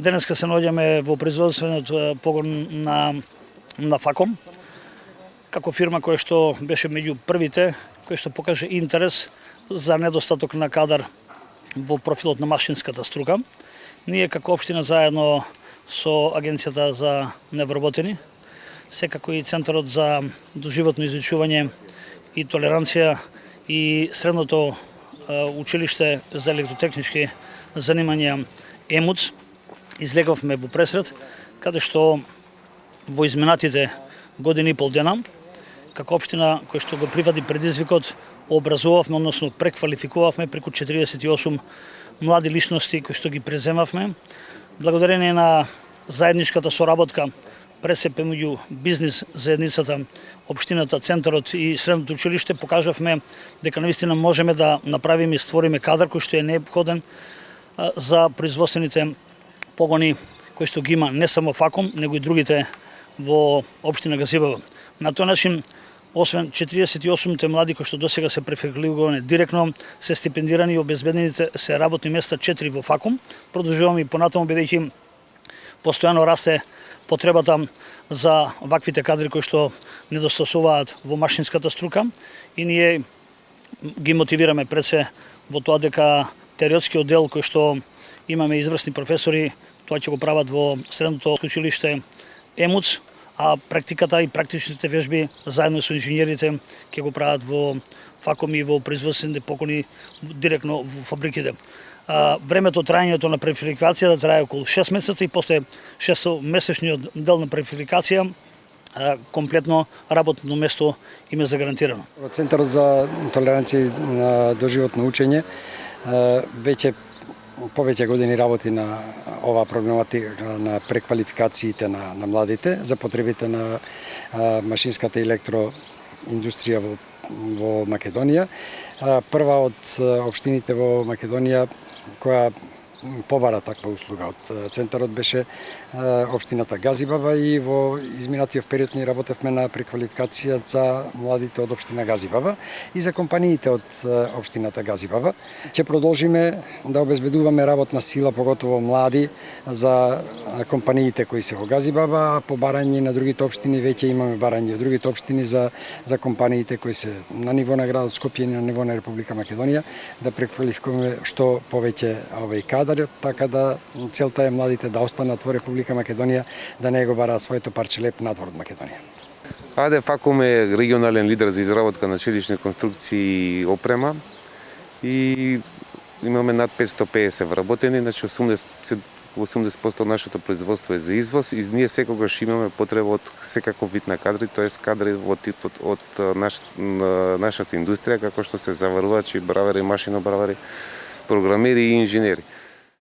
Денеска се наоѓаме во производствениот погон на Факом, како фирма која што беше меѓу првите, која што покаже интерес за недостаток на кадар во профилот на машинската струка. Ние како општина заедно со Агенцијата за невработени, секако и Центарот за доживотно изучување и толеранција и средното училиште за електротехнички занимања ЕМУЦ, излеговме во пресред, каде што во изминатите години и пол дена, како општина која што го прифати предизвикот, образувавме, односно преквалификувавме преку 48 млади личности кои што ги преземавме. Благодарение на заедничката соработка пресепе меѓу бизнис заедницата, општината, Центарот и средното училиште, покажавме дека навистина можеме да направиме и створиме кадар кој што е неопходен за производствените погони кои што ги има не само Факом, него и другите во општина Газибава. На тој начин, освен 48 млади кои што досега се префекливувани директно, се стипендирани и обезбедените се работни места 4 во Факом. Продолжуваме и понатаму, бидејќи постојано расте потребата за ваквите кадри кои што недостасуваат во машинската струка и ние ги мотивираме пред се во тоа дека теоретскиот дел кој што имаме изврсни професори, тоа ќе го прават во средното училиште ЕМУЦ, а практиката и практичните вежби заедно со инженерите ќе го прават во Факом и во производствените погони директно во фабриките. Времето траењето на преквалификација да трае околу 6 месеца и после 6-месечниот дел на преквалификација комплетно работно место им е загарантирано. Центарот за толеранција и доживотно учење веќе повеќе години работи на оваа проблематика на преквалификациите на младите за потребите на машинската електроиндустрија во Македонија. Прва од општините во Македонија која побара таква услуга од Центарот беше општината Газибаба и во изминатиот период ние работевме на преквалификација за младите од општина Газибаба и за компаниите од општината Газибаба. Ќе продолжиме да обезбедуваме работна сила, поготово млади, за компаниите кои се во Газибаба, по барање на другите општини веќе имаме барање од другите општини за компаниите кои се на ниво на градот Скопје и на ниво на Република Македонија да преквалификуваме што повеќе овој кадар, така да целта е младите да останат во Република Македонија, да не го бараат своето парче леп надвор од Македонија. АД Факом е регионален лидер за изработка на челични конструкции и опрема и имаме над 550 вработени, значи 80% од нашето производство е за извоз и ние секогаш имаме потреба од секаков вид на кадри, тоест кадри во типот од нашата индустрија, како што се заварувачи, бравари, машинобравари, програмери и инженери.